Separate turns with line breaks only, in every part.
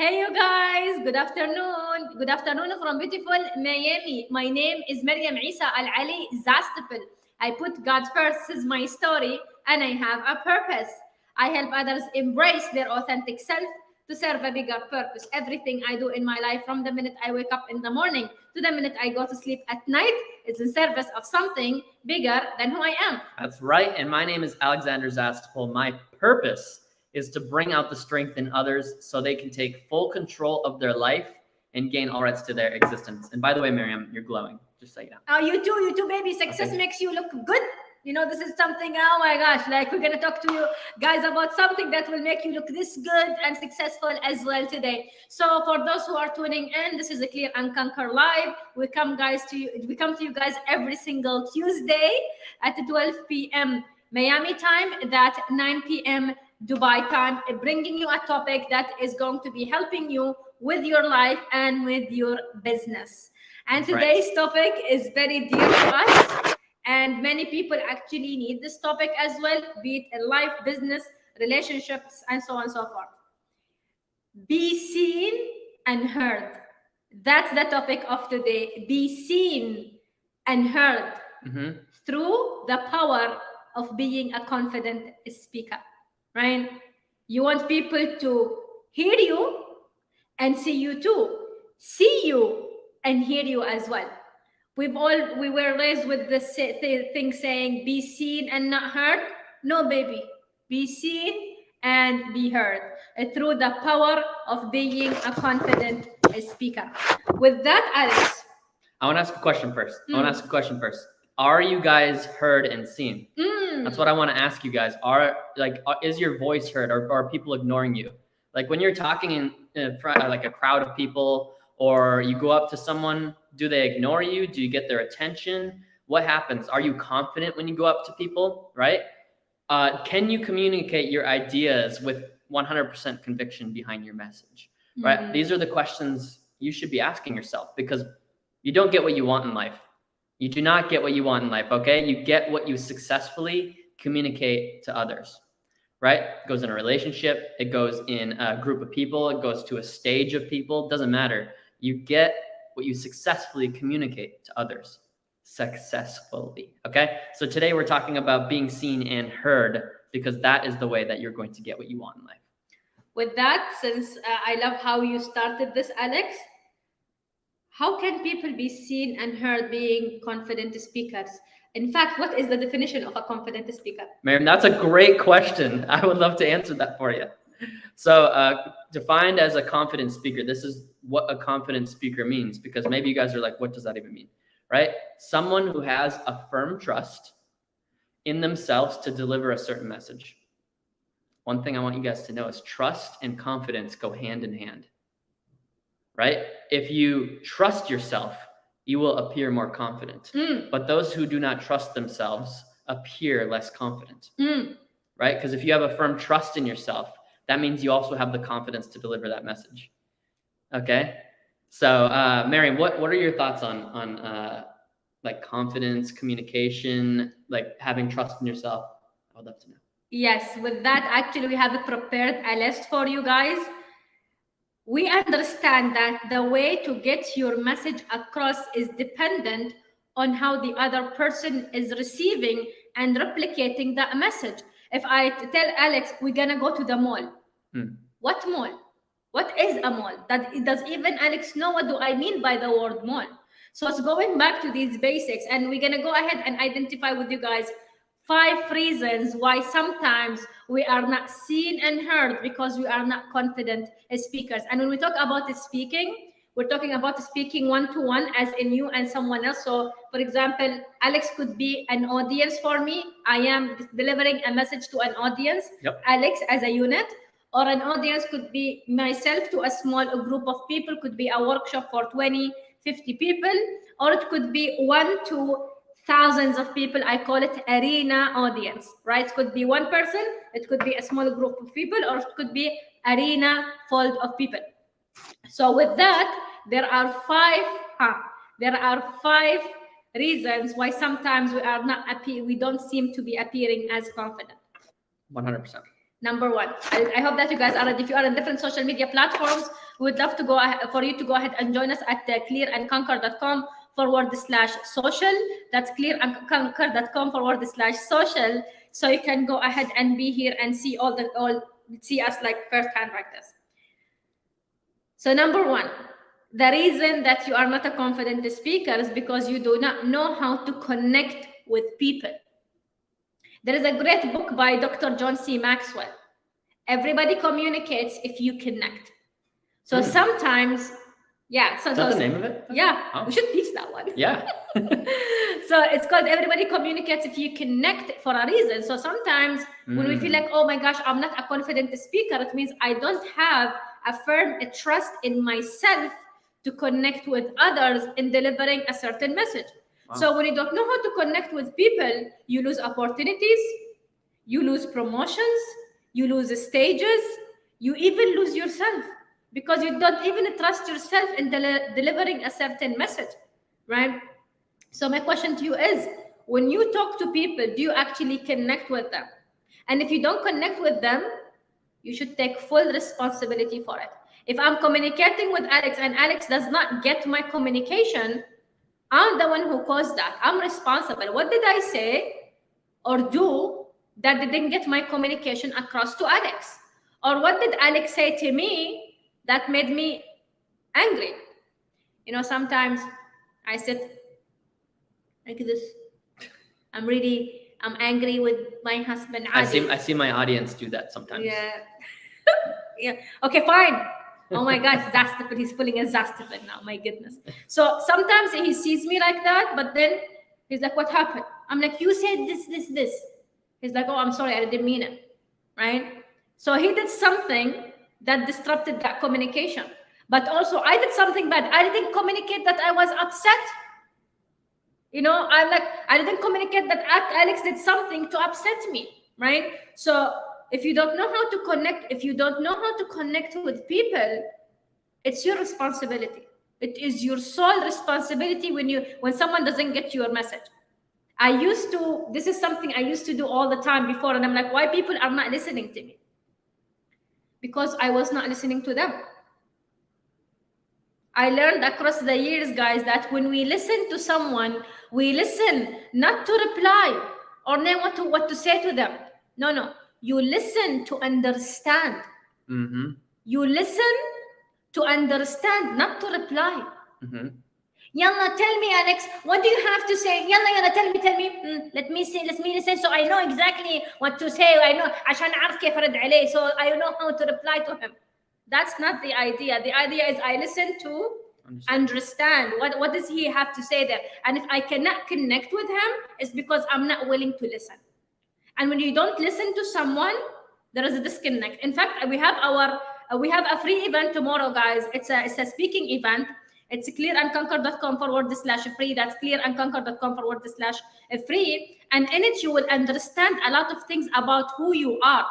Hey, you guys, good afternoon. Good afternoon from beautiful Miami. My name is Maryam Isa Al Ali Zastipel. I put God first, this is my story, and I have a purpose. I help others embrace their authentic self to serve a bigger purpose. Everything I do in my life, from the minute I wake up in the morning to the minute I go to sleep at night, is in service of something bigger than who I am.
That's right. And my name is Alexander Zastipel. My purpose is to bring out the strength in others so they can take full control of their life and gain all rights to their existence. And by the way, Miriam, you're glowing. Just so you know.
Oh, you too, baby. Success makes you look good. You know, this is something, oh my gosh, like we're going to talk to you guys about something that will make you look this good and successful as well today. So for those who are tuning in, this is a Clear and Conquer Live. We come to you guys every single Tuesday at 12 p.m. Miami time, that's 9 p.m. Dubai time, bringing you a topic that is going to be helping you with your life and with your business. And today's topic is very dear to us, and many people actually need this topic as well, be it in life, business, relationships, and so on and so forth. Be seen and heard. That's the topic of today. Be seen and heard through the power of being a confident speaker, right? You want people to hear you and see you too, see you and hear you as well. We were raised with this thing saying, be seen and not heard. No, baby, be seen and be heard through the power of being a confident speaker. With that, Alex,
I want to ask a question first. Are you guys heard and seen? That's what I want to ask you guys. Is your voice heard, or are people ignoring you? Like when you're talking in front of like a crowd of people, or you go up to someone, do they ignore you? Do you get their attention? What happens? Are you confident when you go up to people, right? Can you communicate your ideas with 100% conviction behind your message, right? These are the questions you should be asking yourself, because you don't get what you want in life. You do not get what you want in life, okay? You get what you successfully communicate to others, right? It goes in a relationship. It goes in a group of people. It goes to a stage of people. It doesn't matter. You get what you successfully communicate to others successfully, okay? So today we're talking about being seen and heard, because that is the way that you're going to get what you want in life.
With that, since I love how you started this, Alex, how can people be seen and heard being confident speakers? In fact, what is the definition of a confident speaker?
Miriam, that's a great question. I would love to answer that for you. So defined as a confident speaker, this is what a confident speaker means, because maybe you guys are like, what does that even mean, right? Someone who has a firm trust in themselves to deliver a certain message. One thing I want you guys to know is trust and confidence go hand in hand, right? If you trust yourself, you will appear more confident. But those who do not trust themselves appear less confident, right? Because if you have a firm trust in yourself, that means you also have the confidence to deliver that message. Okay? So, Miriam, what are your thoughts on like confidence, communication, like having trust in yourself? I would love to know.
Yes, with that, actually, we have prepared a list for you guys. We understand that the way to get your message across is dependent on how the other person is receiving and replicating that message. If I tell Alex, we're going to go to the mall, what mall? What is a mall? Does even Alex know what do I mean by the word mall? So it's going back to these basics, and we're going to go ahead and identify with you guys 5 reasons why sometimes we are not seen and heard because we are not confident speakers. And when we talk about speaking, we're talking about speaking one-to-one, as in you and someone else. So, for example, Alex could be an audience for me. I am delivering a message to an audience, Alex as a unit, or an audience could be myself to a small group of people, could be a workshop for 20, 50 people, or it could be 1 to thousands of people. I call it arena audience, right? It could be one person, it could be a small group of people, or it could be arena full of people. So with that, there are 5 reasons why sometimes we don't seem to be appearing as confident.
100%.
Number 1, I hope that you guys are, if you are on different social media platforms, We would love to for you to go ahead and join us at clearandconquer.com/social. That's clearandconquer.com/social. So you can go ahead and be here and see see us like firsthand like this. So number one, the reason that you are not a confident speaker is because you do not know how to connect with people. There is a great book by Dr. John C. Maxwell. Everybody communicates if you connect. So sometimes, yeah. So
Is that the name of it?
Yeah,
Oh.
we should teach that one.
Yeah.
So it's called Everybody Communicates If You Connect for a reason. So sometimes when we feel like, oh my gosh, I'm not a confident speaker, it means I don't have a firm trust in myself to connect with others in delivering a certain message.
Wow.
So when you don't know how to connect with people, you lose opportunities, you lose promotions, you lose stages, you even lose yourself because you don't even trust yourself in delivering a certain message, right? So my question to you is, when you talk to people, do you actually connect with them? And if you don't connect with them, you should take full responsibility for it. If I'm communicating with Alex and Alex does not get my communication, I'm the one who caused that. I'm responsible. What did I say or do that didn't get my communication across to Alex? Or what did Alex say to me that made me angry? You know, sometimes I sit like this. I'm angry with my husband.
I see my audience do that sometimes.
Yeah. Yeah. Okay, fine. Oh my gosh, Zastafel. He's pulling a Zastafel now. My goodness. So sometimes he sees me like that, but then he's like, what happened? I'm like, you said this. He's like, oh, I'm sorry. I didn't mean it. Right? So he did something that disrupted that communication. But also I did something bad. I didn't communicate that I was upset. You know, I'm like, I didn't communicate that Alex did something to upset me. Right? So if you don't know how to connect, with people, it's your responsibility. It is your sole responsibility when someone doesn't get your message. This is something I used to do all the time before, and I'm like, why people are not listening to me? Because I was not listening to them. I learned across the years, guys, that when we listen to someone, we listen not to reply or know what to say to them. No. You listen to understand.
Mm-hmm.
You listen to understand, not to reply.
Mm-hmm.
Yalla, tell me, Alex, what do you have to say? Yalla, tell me. Let me listen so I know exactly what to say. I know, عشان أعرف كيف أرد عليه, so I know how to reply to him. That's not the idea. The idea is I listen to understand. What does he have to say there? And if I cannot connect with him, it's because I'm not willing to listen. And when you don't listen to someone, there is a disconnect. In fact, we have a free event tomorrow, guys. It's a speaking event. It's clearandconquer.com/free. That's clearandconquer.com/free. And in it, you will understand a lot of things about who you are.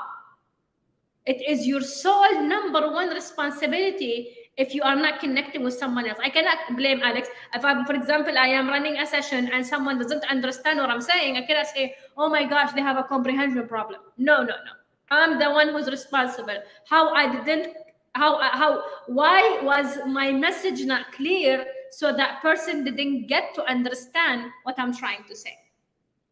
It is your sole number one responsibility if you are not connecting with someone else. I cannot blame Alex. If for example, I am running a session and someone doesn't understand what I'm saying, I cannot say, oh my gosh, they have a comprehension problem. No. I'm the one who's responsible. Why was my message not clear so that person didn't get to understand what I'm trying to say?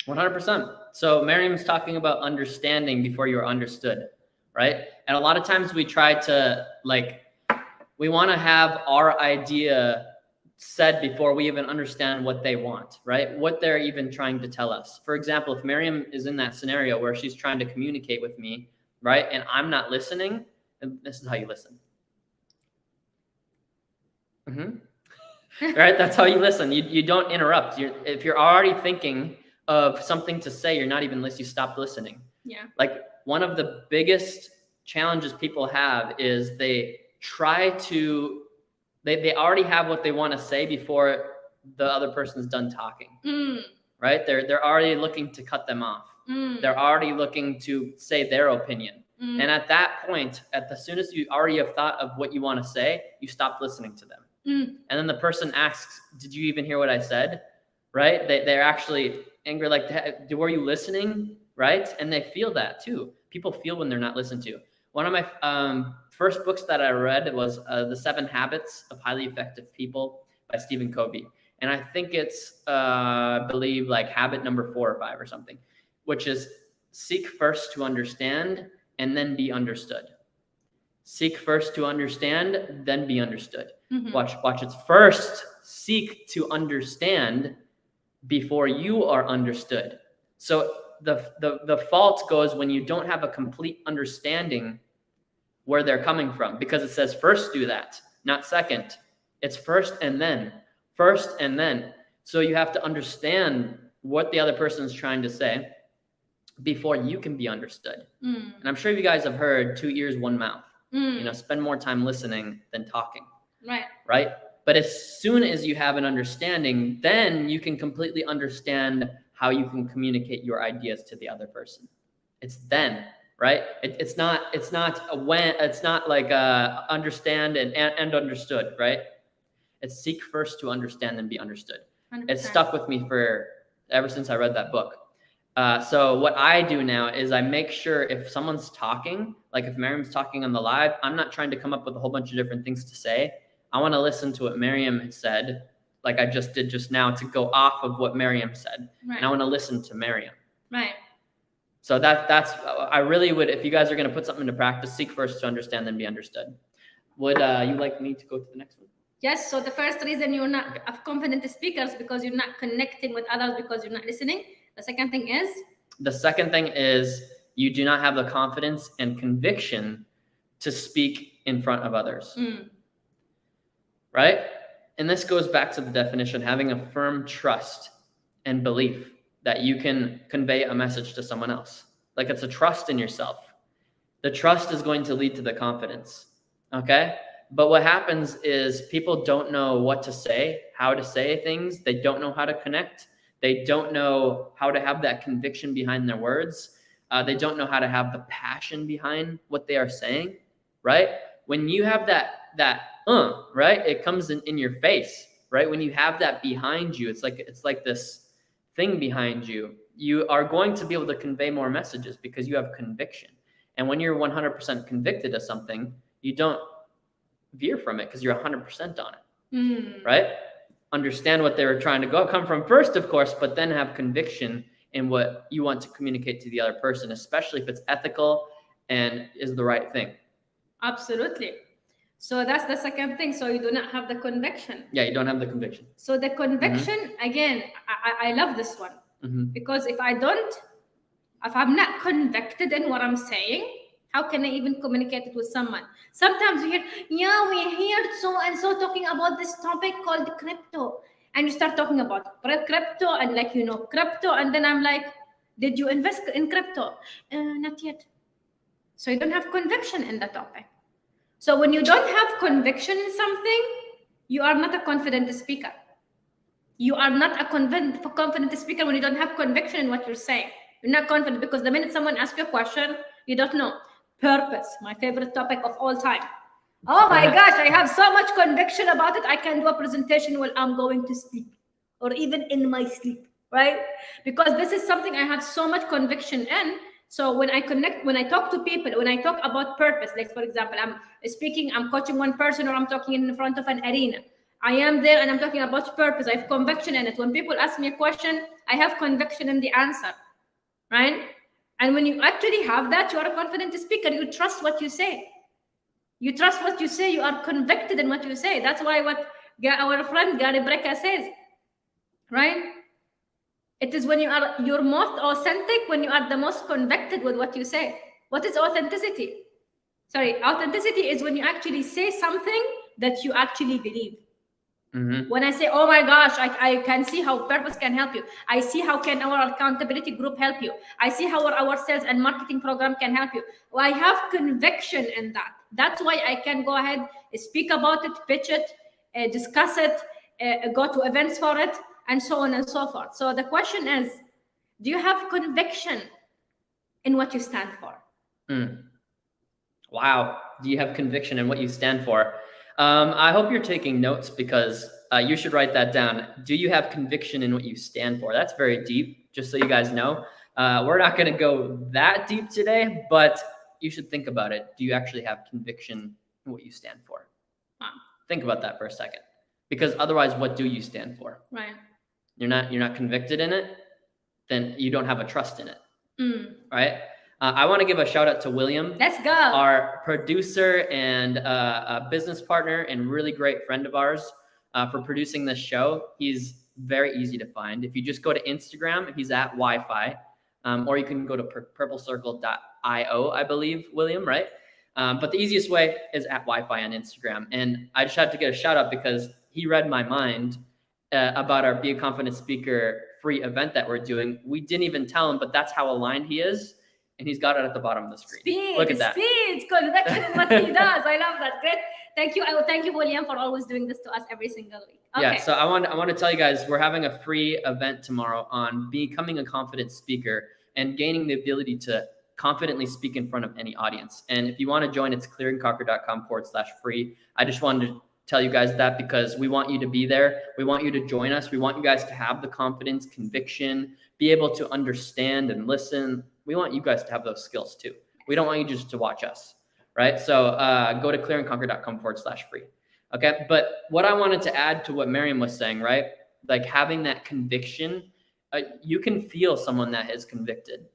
100%. So Miriam's talking about understanding before you're understood, right? And a lot of times we try to we want to have our idea said before we even understand what they want, right? What they're even trying to tell us. For example, if Miriam is in that scenario where she's trying to communicate with me, right? And I'm not listening, and this is how you listen. Right? That's how you listen. You don't interrupt. If you're already thinking of something to say, you're not even listening. You stop listening.
Yeah.
Like one of the biggest challenges people have is they already have what they want to say before the other person's done talking. Right? They're already looking to cut them off. They're already looking to say their opinion. And at that point, as soon as you already have thought of what you want to say, you stop listening to them. And then the person asks, did you even hear what I said? Right? They're actually angry, like, were you listening? Right? And they feel that too. People feel when they're not listened to. one of my first books that I read was The 7 Habits of Highly Effective People by Stephen Covey. And I think it's, I believe, like habit number 4 or 5 or something, which is seek first to understand and then be understood. Seek first to understand, then be understood.
Mhm.
Watch. It's first seek to understand before you are understood. So the fault goes when you don't have a complete understanding where they're coming from, because it says first do that, not second. It's first and then. So you have to understand what the other person is trying to say before you can be understood.
Mm.
And I'm sure you guys have heard 2 ears, 1 mouth.
Mm.
You know, spend more time listening than talking.
Right.
But as soon as you have an understanding, then you can completely understand how you can communicate your ideas to the other person. It's then, right? It's not like understand and understood, right? It's seek first to understand and be understood.
100%.
It stuck with me ever since I read that book. So what I do now is I make sure if someone's talking, like if Miriam's talking on the live, I'm not trying to come up with a whole bunch of different things to say. I want to listen to what Miriam said, like I just did just now, to go off of what Miriam said.
Right.
And I want to listen to Miriam.
Right.
So that's, I really would, if you guys are going to put something into practice, seek first to understand, then be understood. Would you like me to go to the next one?
Yes. So the first reason you're not confident speakers because you're not connecting with others because you're not listening. The second thing is you do not have the confidence and conviction to speak in front of others. Mm.
Right? And this goes back to the definition, having a firm trust and belief that you can convey a message to someone else. Like it's a trust in yourself. The trust is going to lead to the confidence. Okay? But what happens is people don't know what to say, how to say things. They don't know how to connect. They don't know how to have that conviction behind their words. They don't know how to have the passion behind what they are saying, right? When you have that right? It comes in your face, right? When you have that behind you, it's like this thing behind you. You are going to be able to convey more messages because you have conviction. And when you're 100% convicted of something, you don't veer from it because you're 100% on it, right? Understand what they were trying to come from first, of course, but then have conviction in what you want to communicate to the other person, especially if it's ethical and is the right thing.
Absolutely. So that's the second thing. So you do not have the conviction.
Yeah, you don't have the conviction.
So the conviction, again, I love this one. Because if I'm not convicted in what I'm saying, how can I even communicate it with someone? Sometimes you hear, yeah, we heard so and so talking about this topic called crypto. And you start talking about crypto and crypto. And then I'm like, did you invest in crypto? Not yet. So you don't have conviction in the topic. So when you don't have conviction in something, you are not a confident speaker. You are not a confident speaker when you don't have conviction in what you're saying. You're not confident because the minute someone asks you a question, you don't know. Purpose, my favorite topic of all time. Oh my gosh, I have so much conviction about it. I can do a presentation while I'm going to sleep or even in my sleep, right? Because this is something I have so much conviction in. So when I talk to people, when I talk about purpose, like for example, I'm speaking, I'm coaching one person or I'm talking in front of an arena. I am there and I'm talking about purpose. I have conviction in it. When people ask me a question, I have conviction in the answer, right? And when you actually have that, you are a confident speaker. You trust what you say. You trust what you say. You are convicted in what you say. That's why what our friend Gary Brecka says, right? It is when you're most authentic, when you are the most convicted with what you say. What is authenticity? Authenticity is when you actually say something that you actually believe. When I say, oh my gosh, I can see how purpose can help you. I see how can our accountability group help you. I see how our sales and marketing program can help you. Well, I have conviction in that. That's why I can go ahead, speak about it, pitch it, discuss it, go to events for it, and so on and so forth. So the question is, do you have conviction in what you stand for?
Wow. Do you have conviction in what you stand for? I hope you're taking notes because you should write that down. Do you have conviction in what you stand for? That's very deep, just so you guys know. We're not going to go that deep today, but you should think about it. Do you actually have conviction in what you stand for?
Wow.
Think about that for a second. Because otherwise, what do you stand for?
Right.
You're not convicted in it, then you don't have a trust in it. Right? I want to give a shout out to William.
Let's go.
Our producer and a business partner and really great friend of ours for producing this show. He's very easy to find. If you just go to Instagram, he's at Wi-Fi, or you can go to purplecircle.io, I believe, William, right? But the easiest way is at Wi-Fi on Instagram. And I just had to get a shout out because he read my mind about our Be a Confident Speaker free event that we're doing. We didn't even tell him, but that's how aligned he is. And he's got it at the bottom of the screen. Look at that.
Conviction in what he does. I love that. Great. Thank you. Thank you, William, for always doing this to us every single week. Okay.
Yeah. So I want to tell you guys, we're having a free event tomorrow on becoming a confident speaker and gaining the ability to confidently speak in front of any audience. And if you want to join, it's clearandconquer.com/free. I just wanted to tell you guys that because we want you to be there. We want you to join us. We want you guys to have the confidence, conviction, be able to understand and listen. We want you guys to have those skills too. We don't want you just to watch us, right? So go to clearandconquer.com/free. Okay. But what I wanted to add to what Miriam was saying, right? Like having that conviction, you can feel someone that is convicted.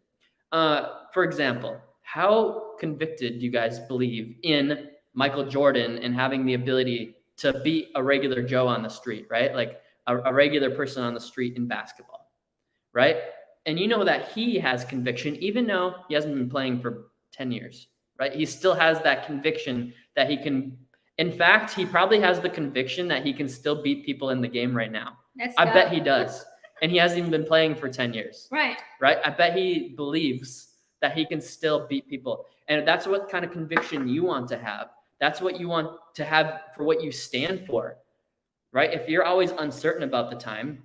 For example, how convicted do you guys believe in Michael Jordan and having the ability to beat a regular Joe on the street, right? Like a regular person on the street in basketball, right? And you know that he has conviction, even though he hasn't been playing for 10 years, right? He still has that conviction that he can. In fact, he probably has the conviction that he can still beat people in the game right now. I bet he does. And he hasn't even been playing for 10 years.
Right.
Right? I bet he believes that he can still beat people. And that's what kind of conviction you want to have. That's what you want to have for what you stand for. Right? If you're always uncertain about the time,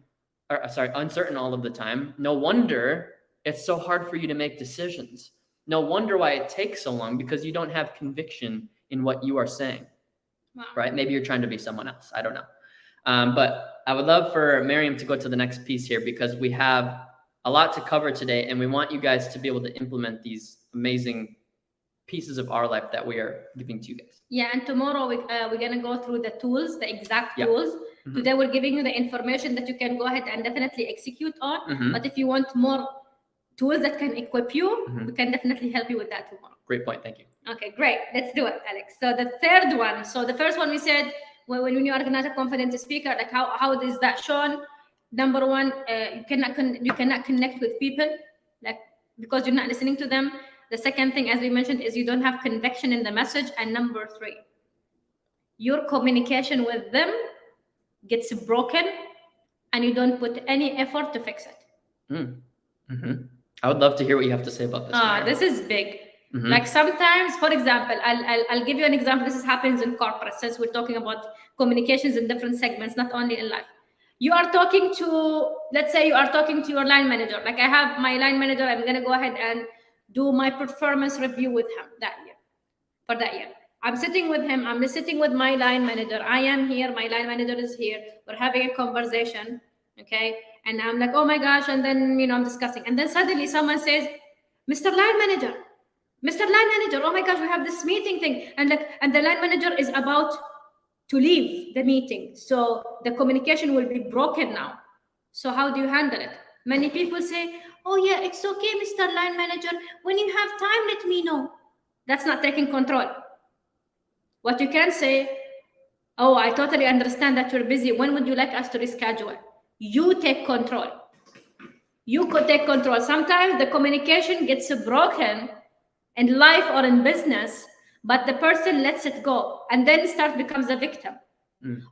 uncertain all of the time, no wonder it's so hard for you to make decisions. No wonder why it takes so long, because you don't have conviction in what you are saying.
Wow.
Right? Maybe you're trying to be someone else. I don't know. But I would love for Miriam to go to the next piece here, because we have a lot to cover today, and we want you guys to be able to implement these amazing pieces of our life that we are giving to you guys.
Yeah, and tomorrow we're going to go through the tools, the exact tools. Mm-hmm. Today we're giving you the information that you can go ahead and definitely execute on. Mm-hmm. But if you want more tools that can equip you, we can definitely help you with that tomorrow.
Great point. Thank you.
Okay, great. Let's do it, Alex. So the third one. So the first one we said, when you organize a confident speaker, like how is that shown? Number one, you cannot connect with people, like because you're not listening to them. The second thing, as we mentioned, is you don't have conviction in the message. And number three, your communication with them gets broken, and you don't put any effort to fix it.
I would love to hear what you have to say about this.
This is big. Like sometimes, for example, I'll give you an example. This happens in corporate, since we're talking about communications in different segments, not only in life. You are talking to, let's say you are talking to your line manager. Like I have my line manager, I'm going to go ahead and do my performance review with him for that year. I'm sitting with him. I'm sitting with my line manager. I am here. My line manager is here. We're having a conversation. Okay. And I'm like, oh my gosh. And then, I'm discussing. And then suddenly someone says, Mr. Line Manager, oh my gosh, we have this meeting thing. And the line manager is about to leave the meeting. So the communication will be broken now. So how do you handle it? Many people say, oh yeah, it's okay, Mr. Line Manager. When you have time, let me know. That's not taking control. What you can say, oh, I totally understand that you're busy. When would you like us to reschedule? You take control. You could take control. Sometimes the communication gets broken in life or in business, but the person lets it go and then becomes a victim.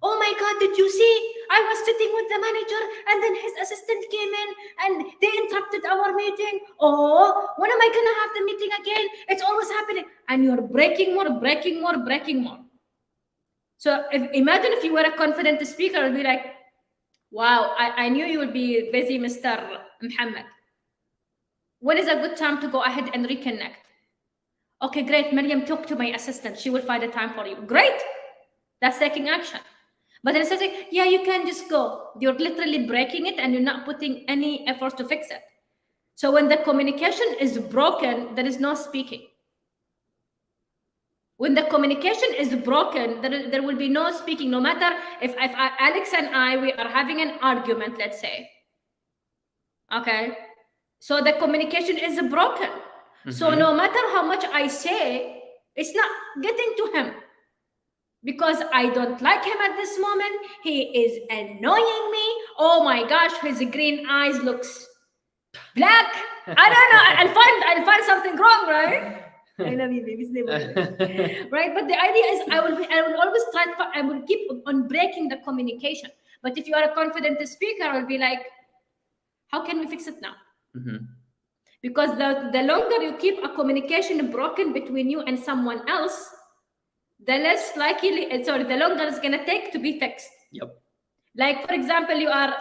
Oh my God, did you see? I was sitting with the manager and then his assistant came in and they interrupted our meeting. Oh, when am I going to have the meeting again? It's always happening. And you're breaking more. So imagine if you were a confident speaker, I'd be like, wow, I knew you would be busy, Mr. Muhammad. When is a good time to go ahead and reconnect? Okay, great. Miriam, talk to my assistant. She will find a time for you. Great. That's taking action. But then it says, yeah, you can just go. You're literally breaking it and you're not putting any effort to fix it. So when the communication is broken, there is no speaking. When the communication is broken, there will be no speaking. No matter if Alex and we are having an argument, let's say. Okay. So the communication is broken. So no matter how much I say, it's not getting to him. Because I don't like him at this moment. He is annoying me. Oh my gosh, his green eyes looks black. I don't know. I'll find something wrong, right? I love you, baby. Right? But the idea is I will always I will keep on breaking the communication. But if you are a confident speaker, I will be like, how can we fix it now? Because the longer you keep a communication broken between you and someone else, the less likely, the longer it's gonna take to be fixed.
Yep.
Like, for example, you are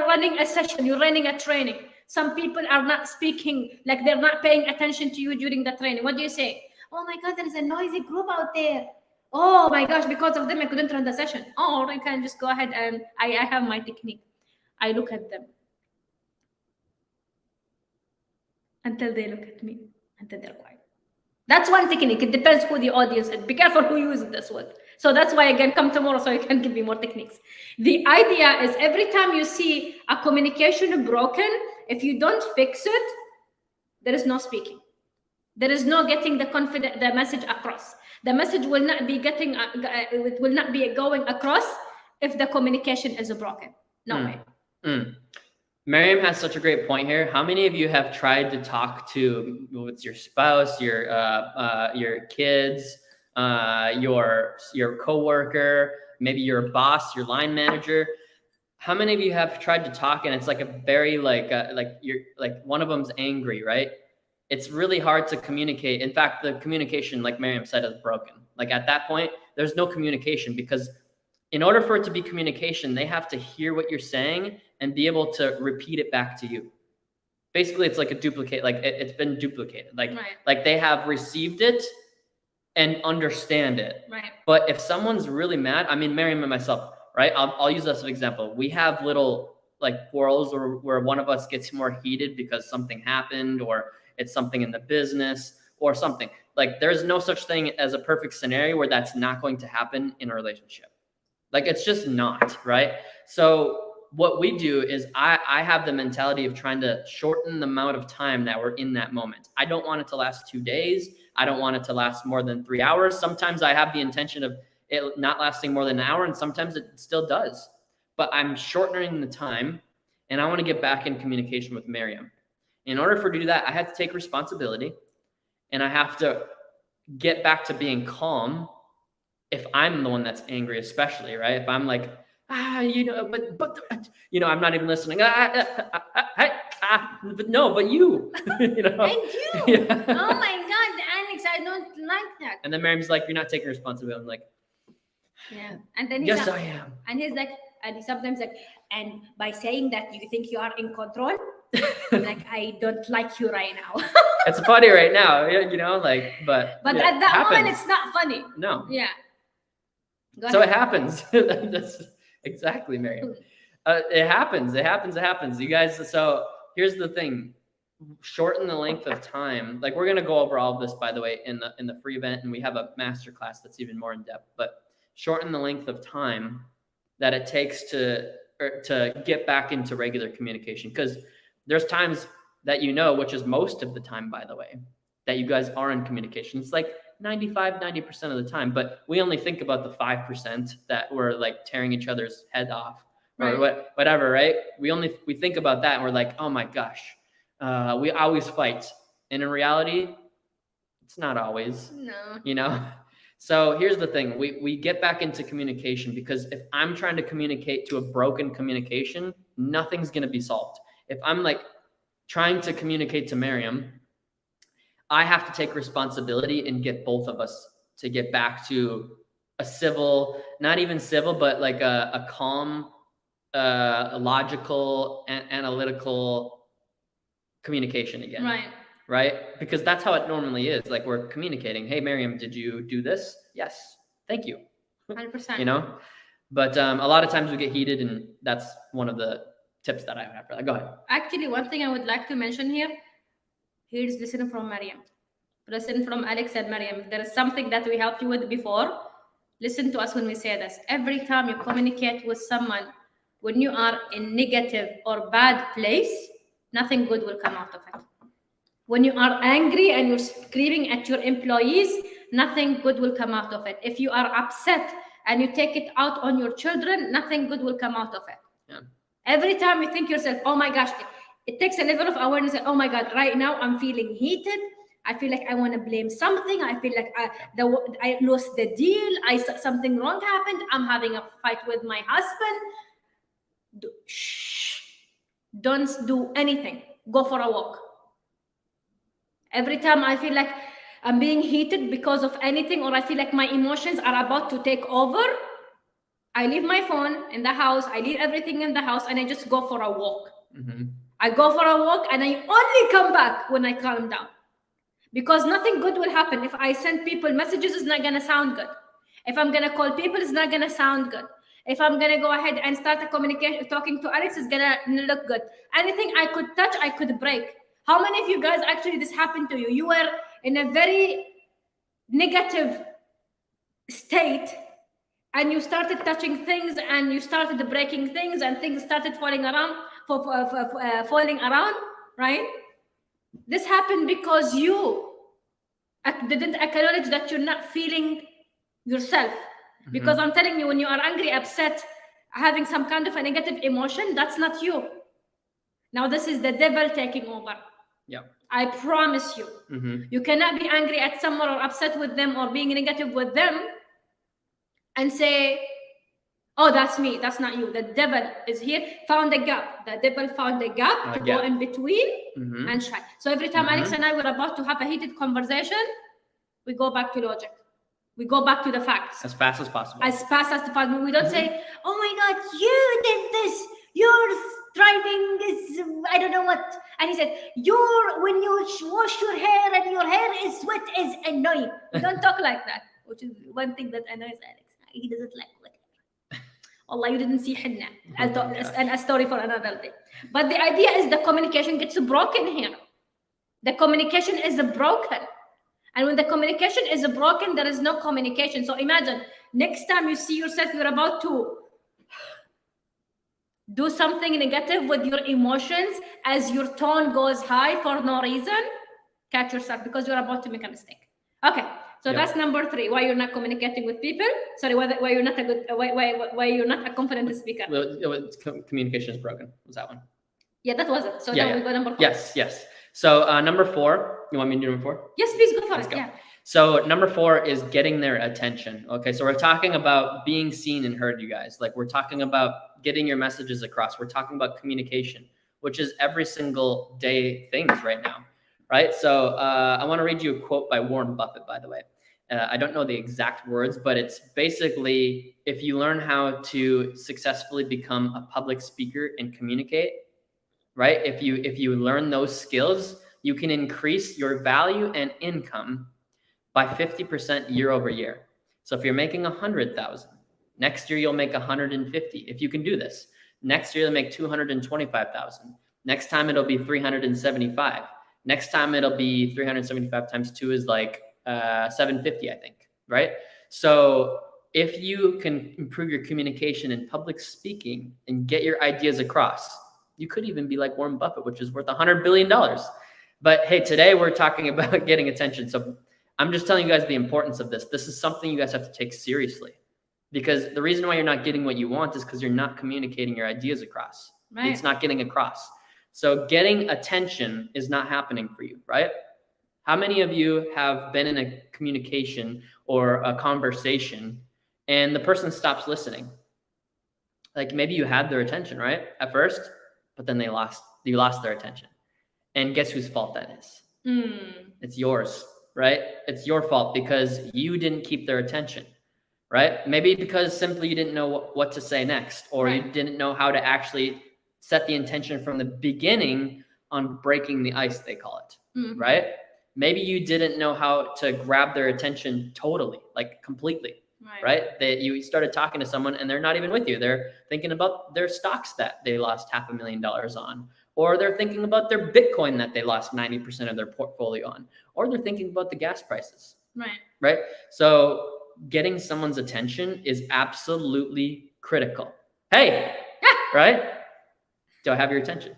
running a session, you're running a training. Some people are not speaking, like they're not paying attention to you during the training. What do you say? Oh my God, there is a noisy group out there. Oh my gosh, because of them, I couldn't run the session. Oh, I can just go ahead and I have my technique. I look at them until they look at me, until they're quiet. That's one technique. It depends who the audience is. Be careful who uses this with. So that's why, again, come tomorrow so you can give me more techniques. The idea is every time you see a communication broken, if you don't fix it, there is no speaking. There is no getting the message across. The message will not be it will not be going across if the communication is broken. No way.
Mariam has such a great point here. How many of you have tried to talk to with your spouse, your kids, your coworker, maybe your boss, your line manager? How many of you have tried to talk and it's like a very like one of them's angry, right? It's really hard to communicate. In fact, the communication, like Mariam said, is broken. Like at that point, there's no communication because in order for it to be communication, they have to hear what you're saying and be able to repeat it back to you. Basically, it's like a duplicate, like it's been duplicated. Like they have received it and understand it.
Right.
But if someone's really mad, I mean, Mariam and myself, right? I'll use this as an example. We have little like quarrels where one of us gets more heated because something happened or it's something in the business or something. Like there's no such thing as a perfect scenario where that's not going to happen in a relationship. Like it's just not, right? So what we do is I have the mentality of trying to shorten the amount of time that we're in that moment. I don't want it to last 2 days. I don't want it to last more than 3 hours. Sometimes I have the intention of it not lasting more than an hour, and sometimes it still does. But I'm shortening the time, and I want to get back in communication with Mariam. In order for to do that, I have to take responsibility, and I have to get back to being calm if I'm the one that's angry, especially, right? If I'm like, but I'm not even listening. But no, but you,
you know. And you. Yeah. Oh my God, Alex, I don't like that.
And then Mariam's like, you're not taking responsibility. I'm like,
yeah. And then
yes, I am.
And he's like, and he's sometimes like, and by saying that you think you are in control, like I don't like you right now.
It's funny right now, you know, like, but
yeah, at that moment, it's not funny.
No.
Yeah.
So it happens. That's exactly, Mariam. It happens. You guys. So here's the thing: shorten the length of time. Like we're gonna go over all of this, by the way, in the free event, and we have a masterclass that's even more in depth. But shorten the length of time that it takes to get back into regular communication, because there's times that which is most of the time, by the way, that you guys are in communication. It's like 90% of the time, but we only think about the 5% that we're like tearing each other's head off or whatever, right? We think about that and we're like, oh my gosh, we always fight. And in reality, it's not always.
No.
You know? So here's the thing. We get back into communication, because if I'm trying to communicate to a broken communication, nothing's going to be solved. If I'm like trying to communicate to Mariam, I have to take responsibility and get both of us to get back to a civil, not even civil, but like a calm, logical, analytical communication again. Right? Because that's how it normally is. Like we're communicating. Hey, Mariam, did you do this? Yes. Thank you.
100%.
You know? But a lot of times we get heated, and that's one of the tips that I have. Go ahead.
Actually, one thing I would like to mention here, here's listening from Mariam. Listen from Alex and Mariam. If there is something that we helped you with before, listen to us when we say this. Every time you communicate with someone, when you are in negative or bad place, nothing good will come out of it. When you are angry and you're screaming at your employees, nothing good will come out of it. If you are upset and you take it out on your children, nothing good will come out of it.
Yeah.
Every time you think yourself, oh my gosh, it takes a level of awareness. Oh my God, right now I'm feeling heated. I feel like I want to blame something. I feel like I lost the deal. Something wrong happened. I'm having a fight with my husband. Shh. Don't do anything. Go for a walk. Every time I feel like I'm being heated because of anything, or I feel like my emotions are about to take over, I leave my phone in the house. I leave everything in the house, and I just go for a walk.
Mm-hmm.
I go for a walk, and I only come back when I calm down. Because nothing good will happen. If I send people messages, it's not going to sound good. If I'm going to call people, it's not going to sound good. If I'm going to go ahead and start a communication, talking to Alex, it's going to look good. Anything I could touch, I could break. How many of you guys actually this happened to you? You were in a very negative state, and you started touching things, and you started breaking things, and things started falling around, right? This happened because you didn't acknowledge that you're not feeling yourself. Mm-hmm. Because I'm telling you, when you are angry, upset, having some kind of a negative emotion, that's not you. Now, this is the devil taking over.
Yeah.
I promise you. Mm-hmm. You cannot be angry at someone or upset with them or being negative with them and say, oh, that's me. That's not you. The devil is here, found a gap. The devil found a gap to go in between and try. So every time Alex and I were about to have a heated conversation, we go back to logic. We go back to the facts.
As fast as possible.
As fast as possible. We don't say, oh my God, you did this. Your driving is, I don't know what. And he said, when you wash your hair and your hair is wet is annoying. We don't talk like that, which is one thing that annoys Alex. He doesn't like wet hair. Allah, you didn't see Hinna. I'll talk a story for another day. But the idea is the communication gets broken here. The communication is broken. And when the communication is broken, there is no communication. So imagine, next time you see yourself, you're about to do something negative with your emotions as your tone goes high for no reason, catch yourself because you're about to make a mistake. Okay. So that's number 3. Why you're not communicating with people? Sorry, why you're not a good? Why you're not a confident speaker?
Well, communication is broken. Was that one?
Yeah, that was it. So then we go number 4.
Yes. So number 4. You want me to do number 4?
Yes, please go for it.
Go.
Yeah.
So number 4 is getting their attention. Okay, so we're talking about being seen and heard, you guys. Like we're talking about getting your messages across. We're talking about communication, which is every single day things right now, right? So I want to read you a quote by Warren Buffett, by the way. I don't know the exact words, but it's basically, if you learn how to successfully become a public speaker and communicate, right? If you learn those skills, you can increase your value and income by 50% year over year. So if you're making 100,000, next year you'll make 150. If you can do this, next year you'll make 225,000. Next time it'll be 375. Next time it'll be 375 times 2 is like 750, I think, right? So if you can improve your communication in public speaking and get your ideas across, you could even be like Warren Buffett, which is worth $100 billion. But hey, today we're talking about getting attention. So I'm just telling you guys the importance of this. This is something you guys have to take seriously, because the reason why you're not getting what you want is because you're not communicating your ideas across. Right. It's not getting across. So getting attention is not happening for you, right? How many of you have been in a communication or a conversation and the person stops listening? Like maybe you had their attention, right? At first, but then you lost their attention. And guess whose fault that is? It's yours, right? It's your fault because you didn't keep their attention, right? Maybe because simply you didn't know what to say next, or you didn't know how to actually set the intention from the beginning on breaking the ice, they call it, right? Maybe you didn't know how to grab their attention totally, like completely, right? That you started talking to someone and they're not even with you. They're thinking about their stocks that they lost $500,000 on, or they're thinking about their Bitcoin that they lost 90% of their portfolio portfolio on, or they're thinking about the gas prices.
Right.
Right. So getting someone's attention is absolutely critical. Hey, right? Do I have your attention?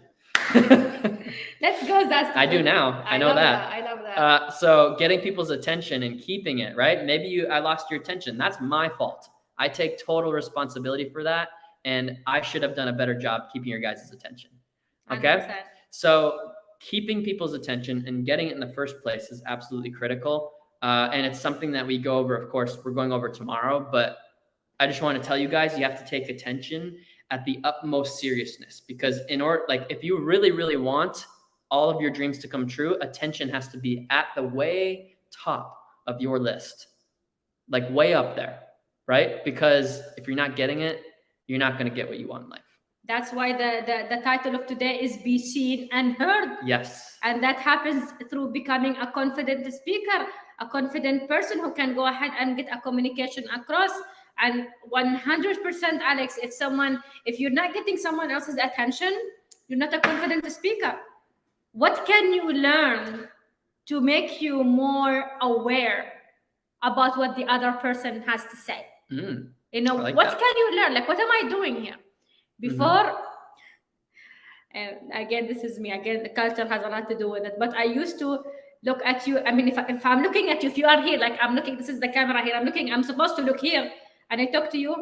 Let's go, Zaz.
I do now. I know
love
that.
I love that.
So getting people's attention and keeping it, right? Maybe I lost your attention. That's my fault. I take total responsibility for that. And I should have done a better job keeping your guys' attention. Okay.
100%.
So keeping people's attention and getting it in the first place is absolutely critical. And it's something that we go over, of course, we're going over tomorrow, but I just want to tell you guys, you have to take attention at the utmost seriousness, because in order, like, if you really, really want all of your dreams to come true, attention has to be at the way top of your list, like way up there, right? Because if you're not getting it, you're not going to get what you want in life.
That's why the title of today is Be Seen and Heard.
Yes.
And that happens through becoming a confident speaker, a confident person who can go ahead and get a communication across. And 100%, Alex, if you're not getting someone else's attention, you're not a confident speaker. What can you learn to make you more aware about what the other person has to say? You know,
like
what
that.
can you learn? Like, what am I doing here? Before, and again, this is me. Again, the culture has a lot to do with it. But I used to look at you. I mean, if I'm looking at you, if you are here, like I'm looking, this is the camera here. I'm supposed to look here. And I talk to you.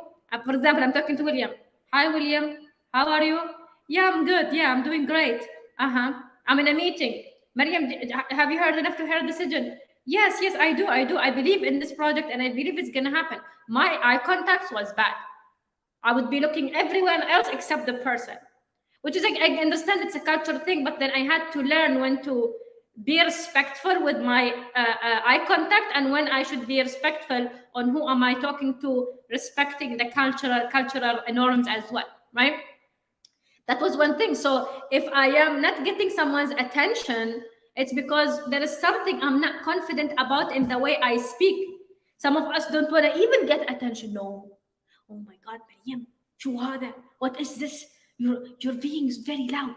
For example, I'm talking to William. Hi, William. How are you? Yeah, I'm good. Yeah, I'm doing great. I'm in a meeting. Mariam, have you heard enough to hear a decision? Yes, I do. I believe in this project and I believe it's going to happen. My eye contact was bad. I would be looking everywhere else except the person, which is like, I understand it's a cultural thing, but then I had to learn when to be respectful with my eye contact and when I should be respectful on who am I talking to, respecting the cultural norms as well, right? That was one thing. So if I am not getting someone's attention, it's because there is something I'm not confident about in the way I speak. Some of us don't want to even get attention. No. Oh my God, Mariam, شو هذا? What is this? You're being very loud.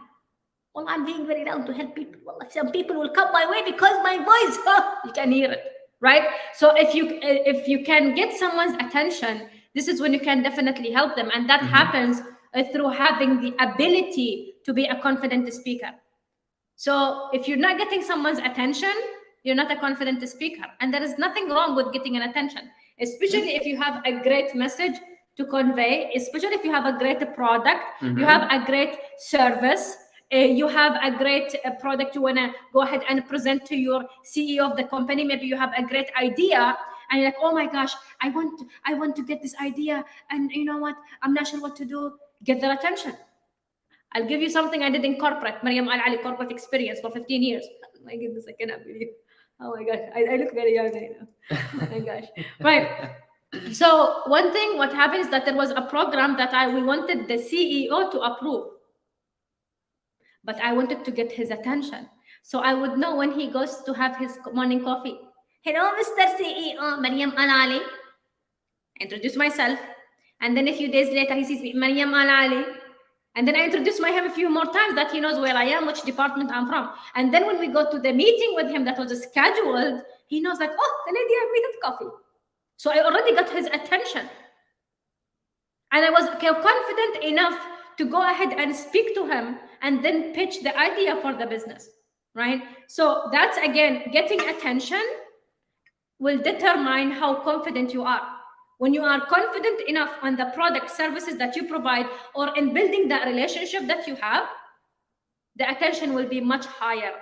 Well, I'm being very loud to help people. Well, some people will come my way because my voice, you can hear it, right? So if you can get someone's attention, this is when you can definitely help them. And that happens through having the ability to be a confident speaker. So if you're not getting someone's attention, you're not a confident speaker. And there is nothing wrong with getting an attention, especially if you have a great message to convey, especially if you have a great product, you have a great service, you have a great product you want to go ahead and present to your CEO of the company. Maybe you have a great idea and you're like, oh my gosh, I want to get this idea. And you know what? I'm not sure what to do. Get their attention. I'll give you something I did in corporate, Mariam Al Ali corporate experience for 15 years. Oh my goodness, I cannot believe. Oh my gosh, I look very young right now. Oh my gosh. Right. So one thing, what happened is that there was a program that we wanted the CEO to approve. But I wanted to get his attention. So I would know when he goes to have his morning coffee. Hello, Mr. CEO, Mariam Al Ali. Introduce myself. And then a few days later, he sees me, Mariam Al Ali. And then I introduce him a few more times that he knows where I am, which department I'm from. And then when we go to the meeting with him that was scheduled, he knows like, oh, the lady I met at coffee. So I already got his attention. And I was confident enough to go ahead and speak to him and then pitch the idea for the business, right? So that's, again, getting attention will determine how confident you are. When you are confident enough on the product, services that you provide, or in building that relationship that you have, the attention will be much higher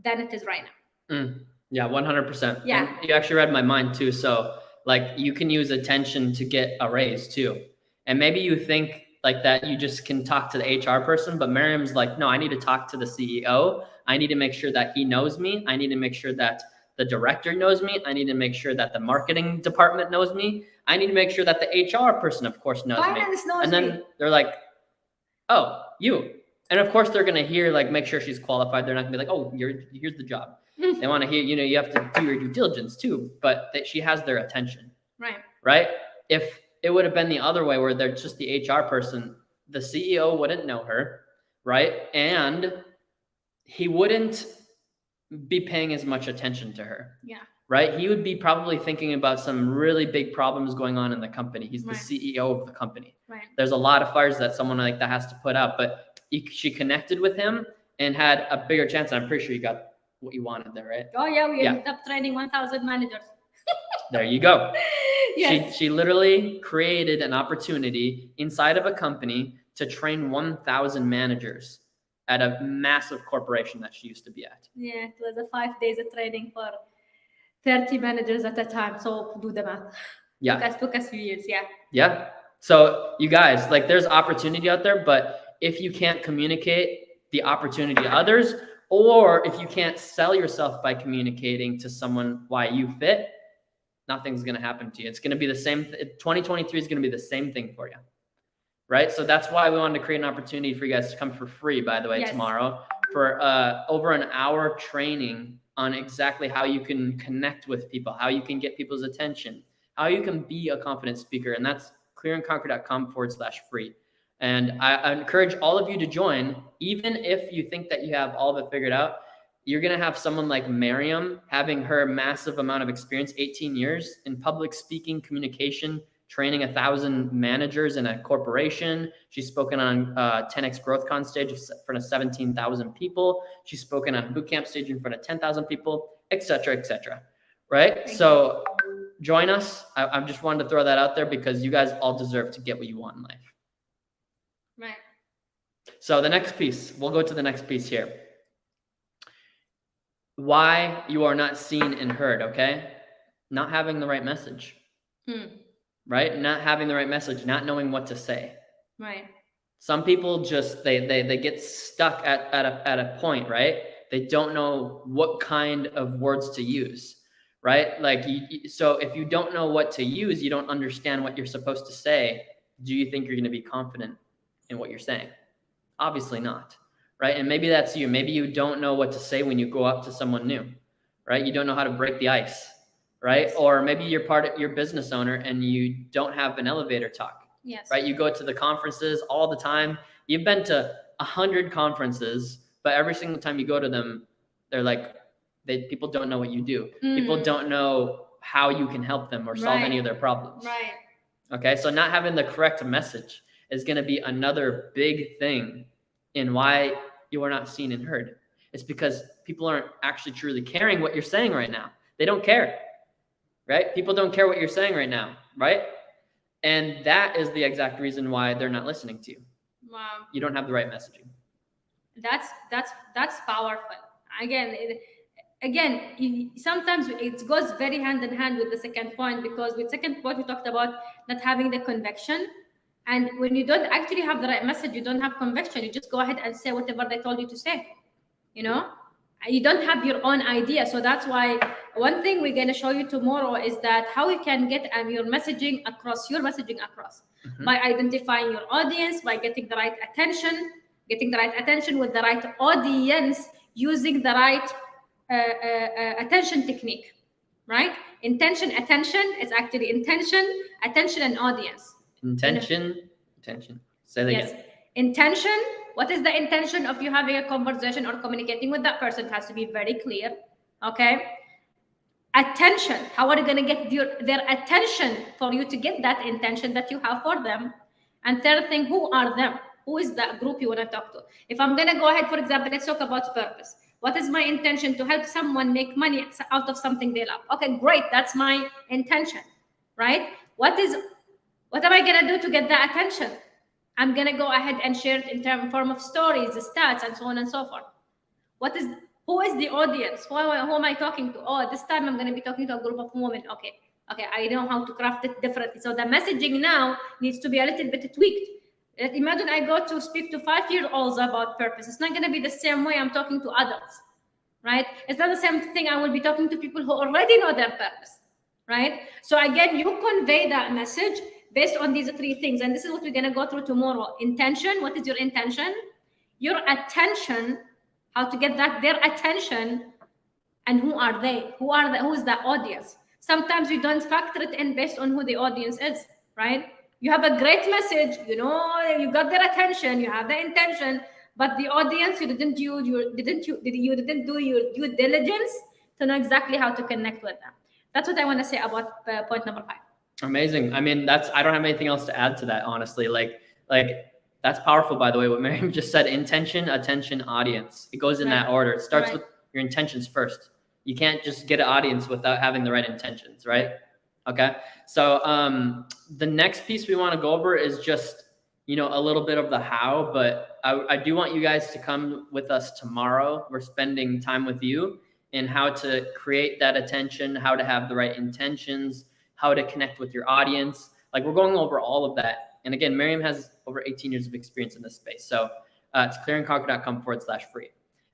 than it is right now.
Yeah, 100%.
Yeah.
And you actually read my mind too. So like you can use attention to get a raise too. And maybe you think like that you just can talk to the HR person, but Mariam's like, no, I need to talk to the CEO. I need to make sure that he knows me. I need to make sure that the director knows me. I need to make sure that the marketing department knows me. I need to make sure that the HR person, of course, knows
Finance
me.
knows
and then
me.
they're like, oh, you. And of course, they're going to hear, like, make sure she's qualified. They're not going to be like, oh, here's the job. They want to hear, you have to do your due diligence too, but that she has their attention. Right? If it would have been the other way where they're just the HR person, the CEO wouldn't know her, right? And he wouldn't be paying as much attention to her.
Yeah.
Right? He would be probably thinking about some really big problems going on in the company. He's the
Right.
CEO of the company.
Right.
There's a lot of fires that someone like that has to put out, but she connected with him and had a bigger chance. And I'm pretty sure you got what you wanted there, right?
Oh yeah, we ended up training 1,000 managers.
There you go.
Yes.
She literally created an opportunity inside of a company to train 1,000 managers at a massive corporation that she used to be at.
Yeah, it was a 5 days of training for 30 managers at a time. So do the math.
Yeah.
Took us a few years. Yeah.
Yeah. So you guys, like, there's opportunity out there, but if you can't communicate the opportunity to others, or if you can't sell yourself by communicating to someone why you fit, nothing's going to happen to you. It's going to be the same. 2023 is going to be the same thing for you. Right. So that's why we wanted to create an opportunity for you guys to come for free, by the way,
Yes.
tomorrow for over an hour training on exactly how you can connect with people, how you can get people's attention, how you can be a confident speaker. And that's clearandconquer.com/free. And I encourage all of you to join, even if you think that you have all of it figured out. You're going to have someone like Miriam having her massive amount of experience, 18 years in public speaking, communication, training 1,000 managers in a corporation. She's spoken on 10X GrowthCon stage in front of 17,000 people. She's spoken on bootcamp stage in front of 10,000 people, et cetera, right? So join us. I just wanted to throw that out there because you guys all deserve to get what you want in life.
Right.
So the next piece, we'll go to the next piece here. Why you are not seen and heard, okay? Not having the right message. Right? Not having the right message, not knowing what to say.
Right.
Some people just they get stuck at a point, right? They don't know what kind of words to use, right? Like so if you don't know what to use, you don't understand what you're supposed to say. Do you think you're going to be confident in what you're saying? Obviously not, right? And maybe that's you. Maybe you don't know what to say when you go up to someone new, right? You don't know how to break the ice. Right? Or maybe you're business owner and you don't have an elevator talk.
Yes.
Right? You go to the conferences all the time. You've been to 100 conferences, but every single time you go to them, they're like, people don't know what you do. People don't know how you can help them or solve any of their problems.
Right.
Okay. So not having the correct message is going to be another big thing in why you are not seen and heard. It's because people aren't actually truly caring what you're saying right now. They don't care. Right? People don't care what you're saying right now, right? And that is the exact reason why they're not listening to you.
Wow.
You don't have the right messaging.
That's powerful. Again, sometimes it goes very hand in hand with the second point, because with second point we talked about not having the conviction. And when you don't actually have the right message, you don't have conviction. You just go ahead and say whatever they told you to say. You know? You don't have your own idea. So that's why one thing we're going to show you tomorrow is that how you can get your messaging across by identifying your audience, by getting the right attention with the right audience, using the right attention technique, right? Attention is actually intention, attention, and audience.
Attention. Say that again.
Intention. What is the intention of you having a conversation or communicating with that person? It has to be very clear. Okay. Attention. How are you going to get their attention for you to get that intention that you have for them? And third thing, who are them? Who is that group you want to talk to? If I'm going to go ahead, for example, let's talk about purpose. What is my intention? To help someone make money out of something they love. Okay, great. That's my intention, right? What am I going to do to get that attention? I'm going to go ahead and share it in form of stories, stats, and so on and so forth. Who is the audience? Who am I talking to? Oh, this time I'm going to be talking to a group of women. Okay, I know how to craft it differently. So the messaging now needs to be a little bit tweaked. Imagine I go to speak to 5-year-olds about purpose. It's not going to be the same way I'm talking to adults, right? It's not the same thing I will be talking to people who already know their purpose, right? So again, you convey that message based on these 3 things. And this is what we're going to go through tomorrow. Intention. What is your intention? Your attention. How to get their attention. And who are they? Who is the audience? Sometimes you don't factor it in based on who the audience is, right? You have a great message, you got their attention, you have the intention, but the audience, you didn't do your due diligence to know exactly how to connect with them. That's what I want to say about point number 5.
Amazing. I mean, I don't have anything else to add to that, honestly. Like that's powerful, by the way, what Miriam just said. Intention, attention, audience. It goes in that order. It starts with your intentions first. You can't just get an audience without having the right intentions, right? Okay. So the next piece we want to go over is just, a little bit of the how, but I do want you guys to come with us tomorrow. We're spending time with you in how to create that attention, how to have the right intentions, how to connect with your audience. Like, we're going over all of that. And again, Miriam has over 18 years of experience in this space. So it's clearandconquer.com/free.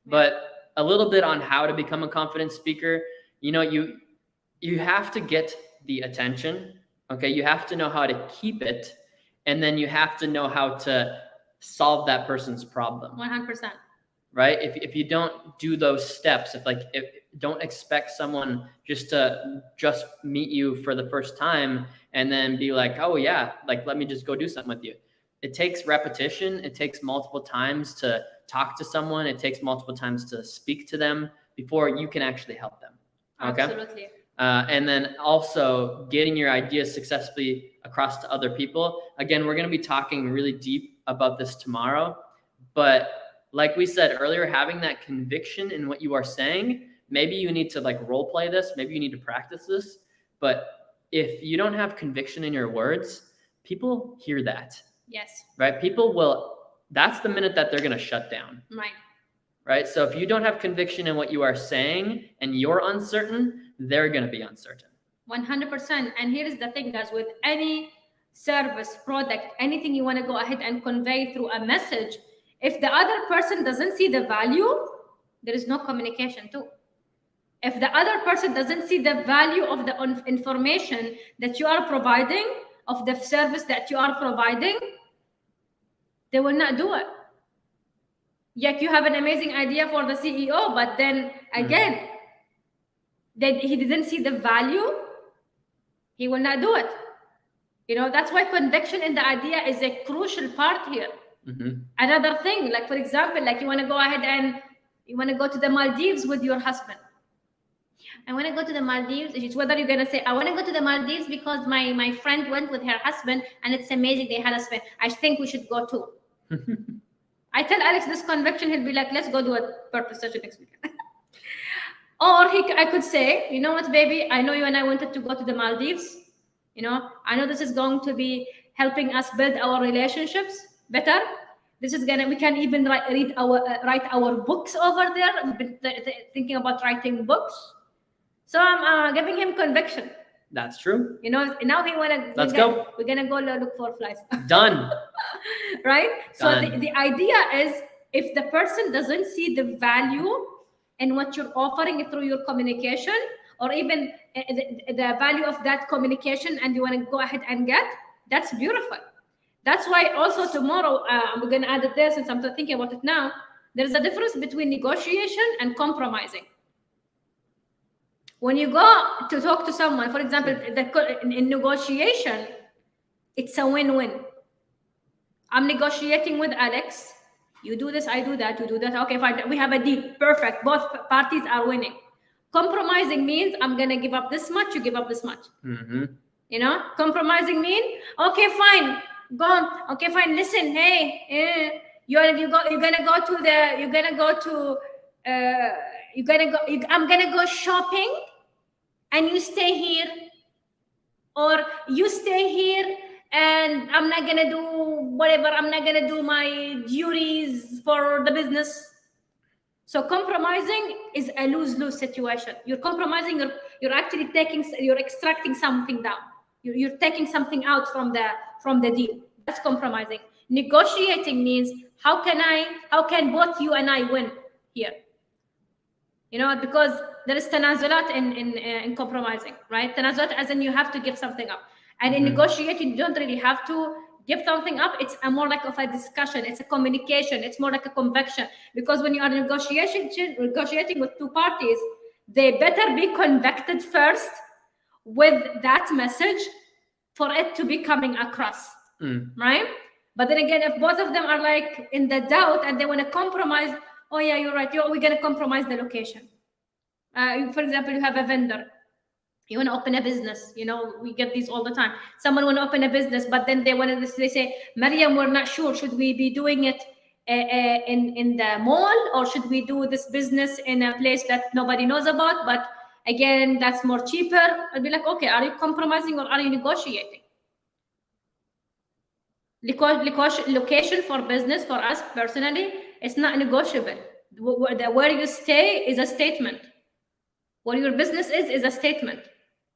But a little bit on how to become a confident speaker. You have to get the attention. Okay. You have to know how to keep it. And then you have to know how to solve that person's problem.
100%.
Right? If you don't do those steps, if don't expect someone just to meet you for the first time and then be like, oh yeah, like, let me just go do something with you. It takes repetition. It takes multiple times to talk to someone. It takes multiple times to speak to them before you can actually help them. Okay.
Absolutely.
And then also getting your ideas successfully across to other people. Again, we're going to be talking really deep about this tomorrow, but like we said earlier, having that conviction in what you are saying, maybe you need to role play this. Maybe you need to practice this. But if you don't have conviction in your words, people hear that.
Yes.
Right? That's the minute that they're going to shut down.
Right.
Right? So if you don't have conviction in what you are saying and you're uncertain, they're going to be uncertain.
100%. And here's the thing, guys, with any service, product, anything you want to go ahead and convey through a message, if the other person doesn't see the value, there is no communication too. If the other person doesn't see the value of the information that you are providing, of the service that you are providing, they will not do it. Yet you have an amazing idea for the CEO, but then again, he didn't see the value, he will not do it. That's why conviction in the idea is a crucial part here. Mm-hmm. Another thing, for example, you want to go ahead and you want to go to the Maldives with your husband. I want to go to the Maldives. It's whether you're going to say, I want to go to the Maldives because my friend went with her husband and it's amazing. They had a spend. I think we should go too. I tell Alex this conviction, he'll be like, let's go do a purpose session next week. Or I could say, you know what, baby, I know you and I wanted to go to the Maldives. I know this is going to be helping us build our relationships better. We can even write our books over there. We've been thinking about writing books. So I'm giving him conviction.
That's true.
Now he wanna.
Let's go.
We're gonna go look for flies.
Done.
Right.
Done.
So the idea is, if the person doesn't see the value in what you're offering through your communication, or even the value of that communication, and you want to go ahead and get, that's beautiful. That's why also tomorrow we're gonna add it there, since I'm thinking about it now. There's a difference between negotiation and compromising. When you go to talk to someone, for example, in negotiation, it's a win-win. I'm negotiating with Alex. You do this, I do that, you do that. Okay, fine. We have a deal. Perfect. Both parties are winning. Compromising means I'm going to give up this much, you give up this much.
Mm-hmm.
Compromising means, okay, fine. Go on. Okay, fine. Listen, hey, I'm gonna go shopping and you stay here, or you stay here and I'm not gonna do whatever, I'm not gonna do my duties for the business. So compromising is a lose-lose situation. You're compromising, you're actually you're extracting something down. You're taking something out from the deal. That's compromising. Negotiating means, how can both you and I win here? Because there is tanazulat in compromising, right? Tanazulat as in you have to give something up. And in negotiating, you don't really have to give something up. It's more like of a discussion. It's a communication. It's more like a conviction. Because when you are negotiating with two parties, they better be convicted first with that message for it to be coming across, right? But then again, if both of them are like in the doubt and they want to compromise, oh yeah, you're right, we're going to compromise the location. For example, you have a vendor, you want to open a business, we get these all the time. Someone want to open a business, but then they say, Mariam, we're not sure, should we be doing it in the mall, or should we do this business in a place that nobody knows about, but again, that's more cheaper? I'll be like, okay, are you compromising or are you negotiating? Location for business, for us personally, it's not negotiable. Where you stay is a statement. What your business is a statement,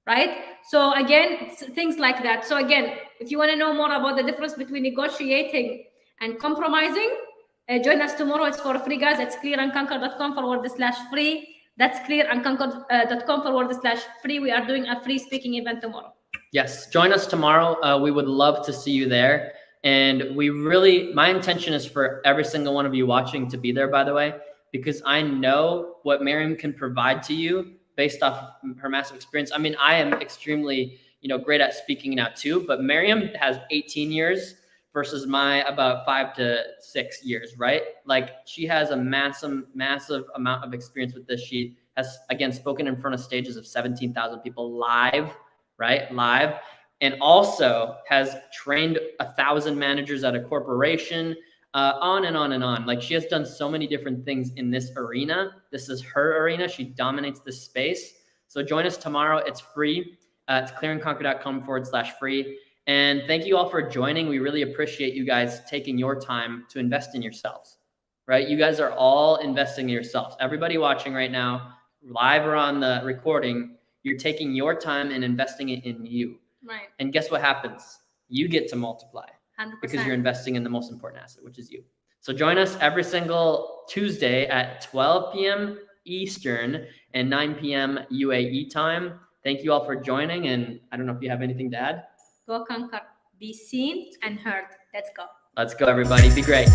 right? So again, things like that. So again, if you want to know more about the difference between negotiating and compromising, join us tomorrow. It's for free, guys. It's clearandconquer.com/free. That's clearandconquer.com/free. We are doing a free speaking event tomorrow.
Yes, join us tomorrow. We would love to see you there. And my intention is for every single one of you watching to be there, by the way, because I know what Mariam can provide to you based off her massive experience. I mean, I am extremely, great at speaking now too, but Mariam has 18 years versus my about 5 to 6 years, right? Like, she has a massive amount of experience with this. She has, again, spoken in front of stages of 17,000 people live, right? Live. And also has trained 1,000 managers at a corporation, on and on and on. Like, she has done so many different things in this arena. This is her arena. She dominates this space. So join us tomorrow. It's free. It's clearandconquer.com/free. And thank you all for joining. We really appreciate you guys taking your time to invest in yourselves, right? You guys are all investing in yourselves. Everybody watching right now, live or on the recording, you're taking your time and investing it in you.
Right.
And guess what happens? You get to multiply
100%.
because you're investing in the most important asset, which is you. So join us every single Tuesday at 12 p.m. Eastern and 9 p.m. UAE time. Thank you all for joining. And I don't know if you have anything to add.
Go conquer. Be seen and heard. Let's go.
Let's go, everybody. Be great.